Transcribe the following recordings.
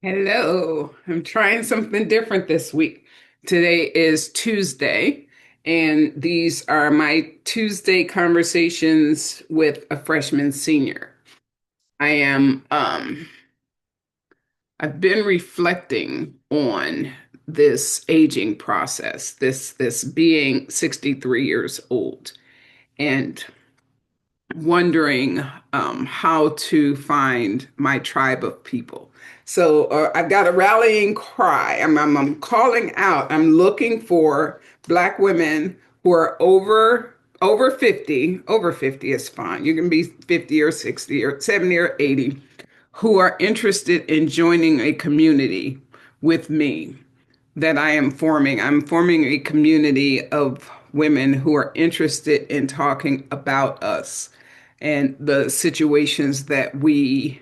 Hello. I'm trying something different this week. Today is Tuesday, and these are my Tuesday conversations with a freshman senior. I am I've been reflecting on this aging process, this being 63 years old, and wondering how to find my tribe of people. So I've got a rallying cry. I'm calling out. I'm looking for Black women who are over 50. Over 50 is fine. You can be 50 or 60 or 70 or 80 who are interested in joining a community with me that I am forming. I'm forming a community of women who are interested in talking about us and the situations that we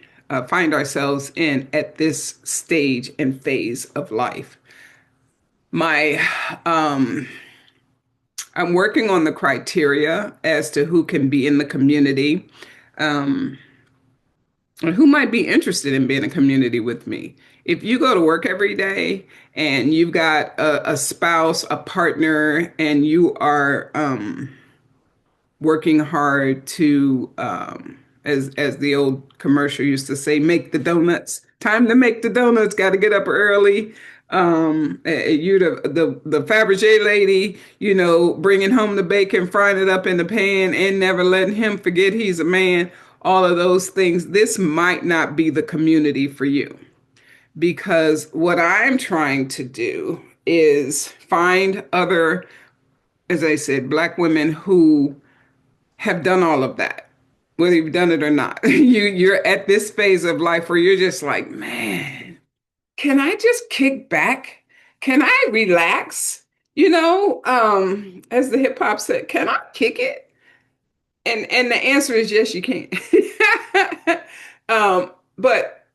find ourselves in at this stage and phase of life. My, I'm working on the criteria as to who can be in the community. Um, who might be interested in being a community with me. If you go to work every day and you've got a spouse, a partner, and you are working hard to, as the old commercial used to say, make the donuts. Time to make the donuts. Got to get up early. You the Fabergé lady, bringing home the bacon, frying it up in the pan, and never letting him forget he's a man. All of those things. This might not be the community for you because what I'm trying to do is find other, as I said, Black women who have done all of that, whether you've done it or not. You're at this phase of life where you're just like, man, can I just kick back? Can I relax? As the hip hop said, can I kick it? And the answer is yes, you can. But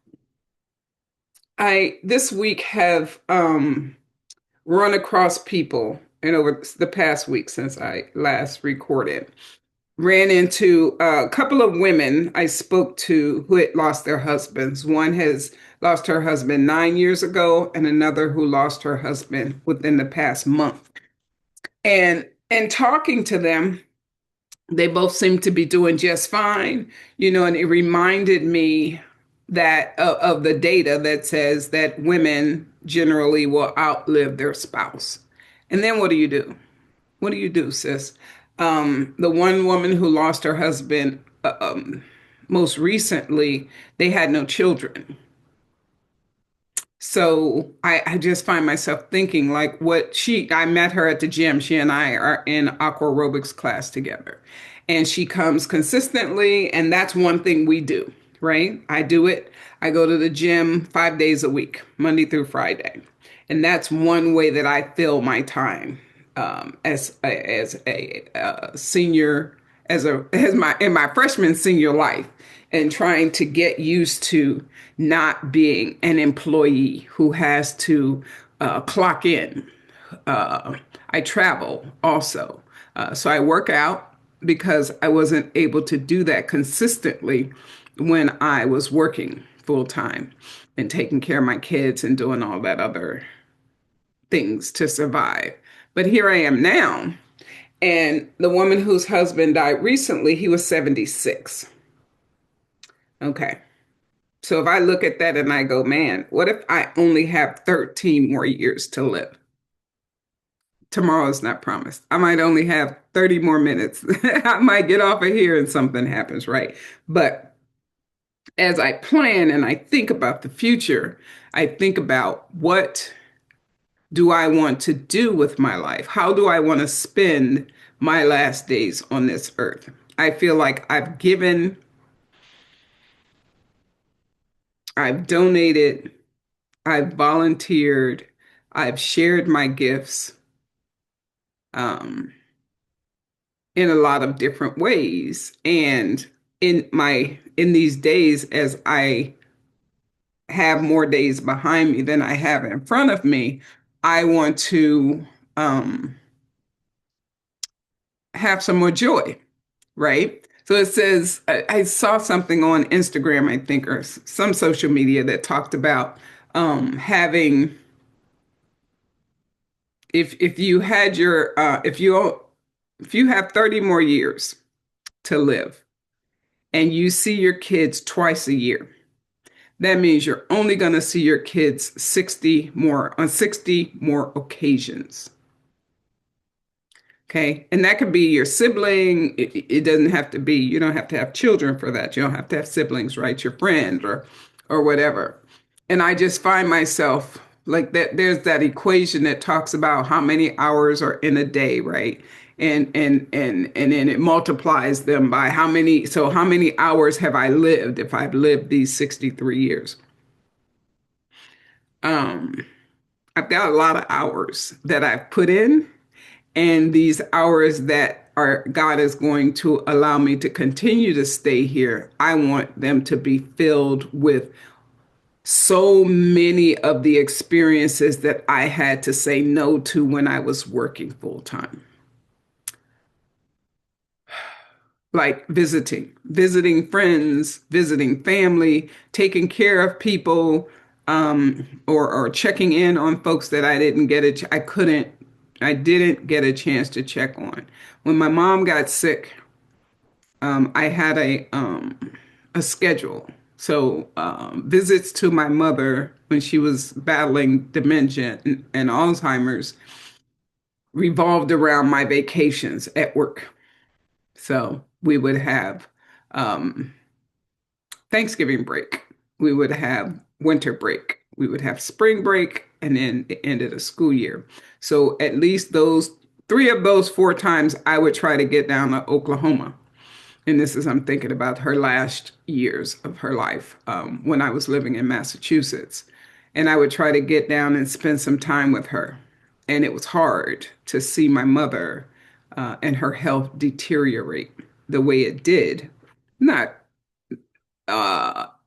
I this week have run across people, and over the past week since I last recorded, ran into a couple of women I spoke to who had lost their husbands. One has lost her husband 9 years ago, and another who lost her husband within the past month. And talking to them, they both seem to be doing just fine, and it reminded me that of the data that says that women generally will outlive their spouse. And then what do you do? What do you do, sis? The one woman who lost her husband most recently, they had no children. So I just find myself thinking like I met her at the gym. She and I are in aqua aerobics class together. And she comes consistently, and that's one thing we do, right? I do it. I go to the gym 5 days a week, Monday through Friday. And that's one way that I fill my time as a senior, as my in my freshman senior life, and trying to get used to not being an employee who has to clock in. I travel also, so I work out because I wasn't able to do that consistently when I was working full time and taking care of my kids and doing all that other things to survive. But here I am now. And the woman whose husband died recently, he was 76. Okay. So if I look at that and I go, man, what if I only have 13 more years to live? Tomorrow is not promised. I might only have 30 more minutes. I might get off of here and something happens, right? But as I plan and I think about the future, I think about what do I want to do with my life? How do I want to spend my last days on this earth? I feel like I've donated, I've volunteered, I've shared my gifts um, in a lot of different ways. And in these days, as I have more days behind me than I have in front of me, I want to um, have some more joy, right? So it says, I saw something on Instagram, I think, or some social media that talked about having if you had your if you have 30 more years to live and you see your kids twice a year, that means you're only going to see your kids 60 more on 60 more occasions. Okay. And that could be your sibling. It doesn't have to be, you don't have to have children for that. You don't have to have siblings, right? Your friend or whatever. And I just find myself like that there's that equation that talks about how many hours are in a day, right? And then it multiplies them by how many, so how many hours have I lived if I've lived these 63 years? Um, I've got a lot of hours that I've put in, and these hours that are God is going to allow me to continue to stay here, I want them to be filled with so many of the experiences that I had to say no to when I was working full time, like visiting friends, visiting family, taking care of people, or checking in on folks that I didn't get I couldn't, I didn't get a chance to check on. When my mom got sick, I had a schedule. So visits to my mother when she was battling dementia and Alzheimer's revolved around my vacations at work. So we would have um, Thanksgiving break, we would have winter break, we would have spring break, and then the end of the school year. So at least those three of those four times, I would try to get down to Oklahoma. And this is, I'm thinking about her last years of her life when I was living in Massachusetts. And I would try to get down and spend some time with her. And it was hard to see my mother and her health deteriorate the way it did. Not,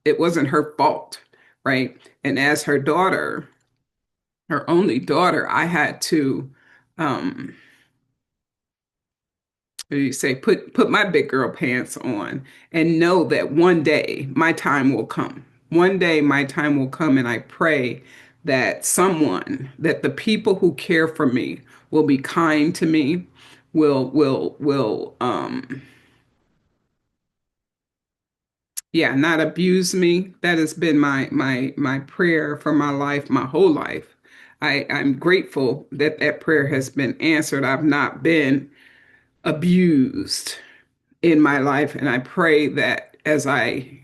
it wasn't her fault, right? And as her daughter, her only daughter, I had to um, you say put my big girl pants on and know that one day my time will come. One day my time will come, and I pray that that the people who care for me will be kind to me, will yeah, not abuse me. That has been my prayer for my life, my whole life. I'm grateful that that prayer has been answered. I've not been abused in my life, and I pray that as I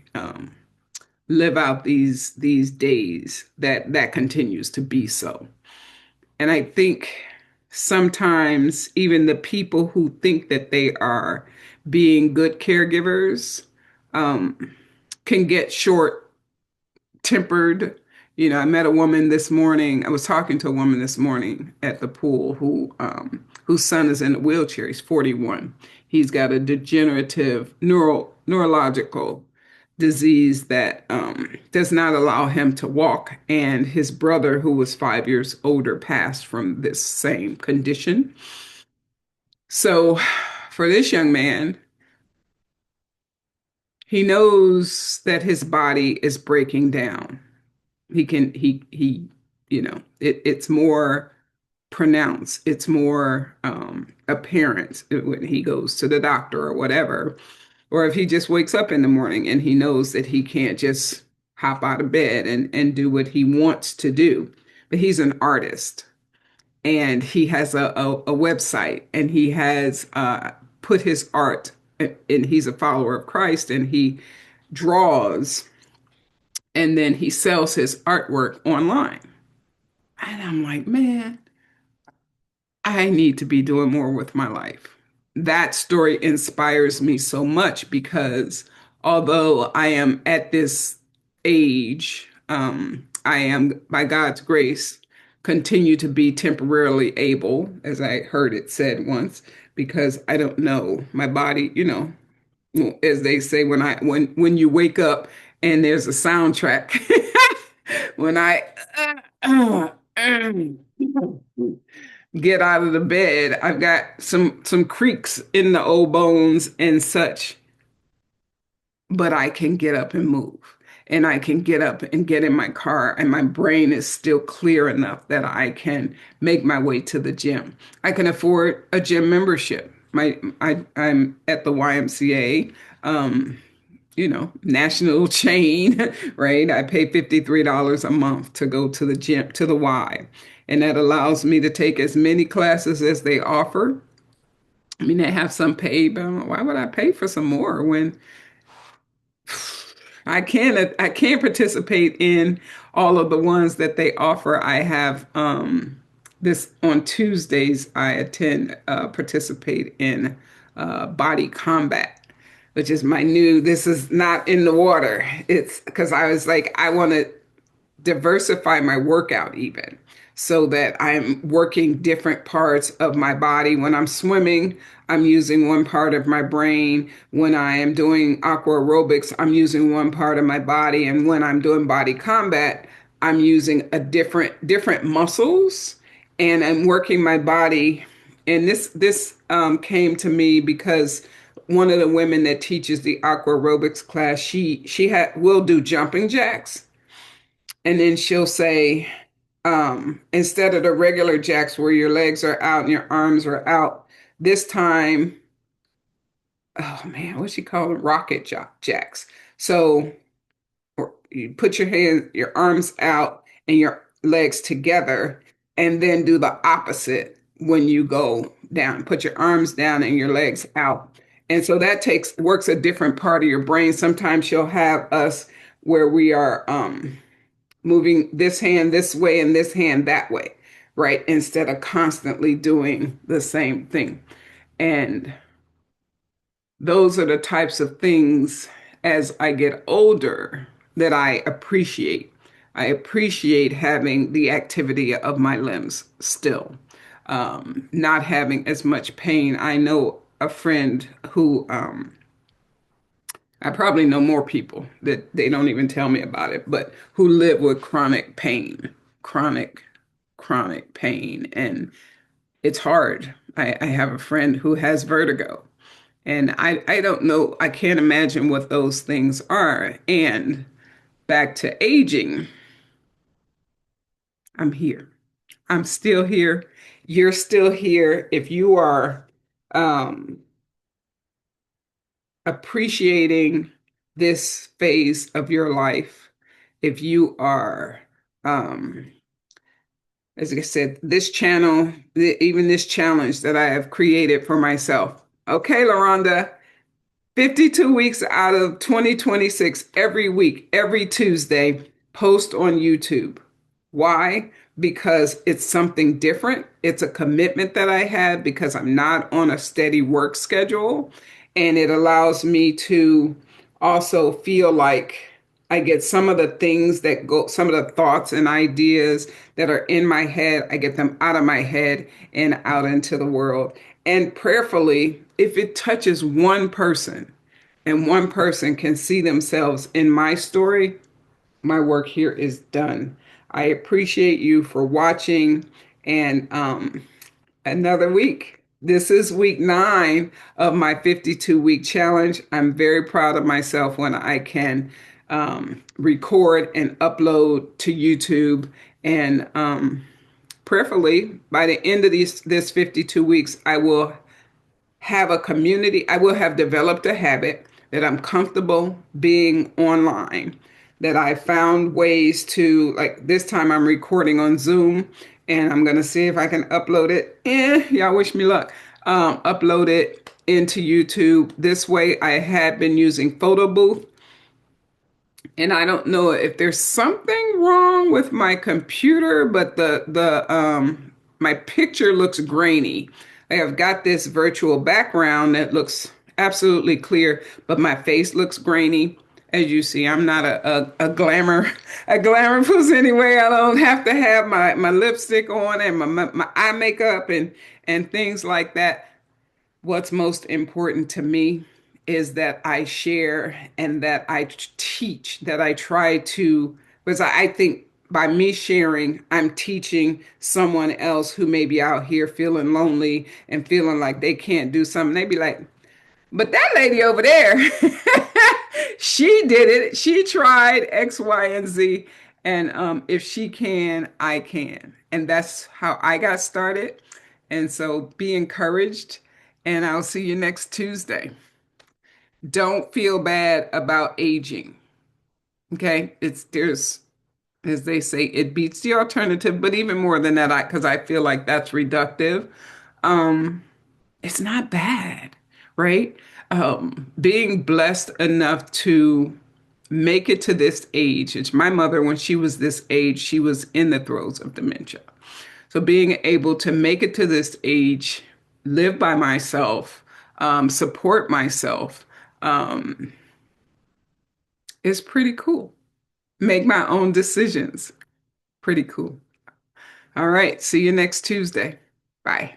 live out these days, that that continues to be so. And I think sometimes even the people who think that they are being good caregivers um, can get short tempered. You know, I met a woman this morning. I was talking to a woman this morning at the pool whose son is in a wheelchair. He's 41. He's got a degenerative neurological disease that does not allow him to walk. And his brother, who was 5 years older, passed from this same condition. So for this young man, he knows that his body is breaking down. He you know, it's more pronounced, it's more apparent when he goes to the doctor or whatever, or if he just wakes up in the morning and he knows that he can't just hop out of bed and do what he wants to do. But he's an artist, and he has a website, and he has put his art, and he's a follower of Christ, and he draws, and then he sells his artwork online. And I'm like, man, I need to be doing more with my life. That story inspires me so much because although I am at this age, I am, by God's grace, continue to be temporarily able, as I heard it said once, because I don't know my body, you know, as they say, when you wake up and there's a soundtrack, when I get out of the bed, I've got some creaks in the old bones and such, but I can get up and move. and I can get up and get in my car, and my brain is still clear enough that I can make my way to the gym. I can afford a gym membership. I'm at the YMCA, national chain, right? I pay $53 a month to go to the gym, to the Y. And that allows me to take as many classes as they offer. I mean, they have some paid, but why would I pay for some more when I can't participate in all of the ones that they offer. I have this on Tuesdays. I attend participate in Body Combat, which is my new. This is not in the water. It's because I was like, I want to diversify my workout even so that I'm working different parts of my body. When I'm swimming, I'm using one part of my brain. When I am doing aqua aerobics, I'm using one part of my body. And when I'm doing body combat, I'm using a different muscles and I'm working my body. And this came to me because one of the women that teaches the aqua aerobics class, she will do jumping jacks, and then she'll say, instead of the regular jacks where your legs are out and your arms are out, this time, oh man, what she call them? Jacks. So you put your arms out and your legs together, and then do the opposite when you go down. Put your arms down and your legs out. And so that takes works a different part of your brain. Sometimes she'll have us where we are moving this hand this way and this hand that way, right? Instead of constantly doing the same thing. And those are the types of things as I get older that I appreciate. I appreciate having the activity of my limbs still, not having as much pain. I know a friend who I probably know more people that they don't even tell me about it, but who live with chronic pain, chronic, chronic pain. And it's hard. I have a friend who has vertigo, and I don't know, I can't imagine what those things are. And back to aging, I'm here. I'm still here. You're still here. If you are um, appreciating this phase of your life, if you are, um, as I said, this channel, even this challenge that I have created for myself. Okay, LaRonda, 52 weeks out of 2026, every week, every Tuesday, post on YouTube. Why? Because it's something different. It's a commitment that I had because I'm not on a steady work schedule. And it allows me to also feel like I get some of the things that go, some of the thoughts and ideas that are in my head, I get them out of my head and out into the world. And prayerfully, if it touches one person and one person can see themselves in my story, my work here is done. I appreciate you for watching, and another week. This is week 9 of my 52-week challenge. I'm very proud of myself when I can record and upload to YouTube. And prayerfully, by the end of this 52 weeks, I will have a community. I will have developed a habit that I'm comfortable being online, that I found ways to, like this time I'm recording on Zoom, and I'm going to see if I can upload it. Y'all wish me luck. Upload it into YouTube. This way I had been using Photo Booth, and I don't know if there's something wrong with my computer, but the my picture looks grainy. I have got this virtual background that looks absolutely clear, but my face looks grainy. As you see, I'm not a glamour puss anyway. I don't have to have my lipstick on and my eye makeup and things like that. What's most important to me is that I share and that I teach, that I try to, because I think by me sharing, I'm teaching someone else who may be out here feeling lonely and feeling like they can't do something. They be like, but that lady over there, She did it. She tried X, Y, and Z. And if she can, I can. And that's how I got started. And so be encouraged. And I'll see you next Tuesday. Don't feel bad about aging. Okay. There's, as they say, it beats the alternative, but even more than that, because I feel like that's reductive. Um, it's not bad, right? Being blessed enough to make it to this age. It's my mother, when she was this age, she was in the throes of dementia. So being able to make it to this age, live by myself, support myself, um, is pretty cool. Make my own decisions. Pretty cool. All right. See you next Tuesday. Bye.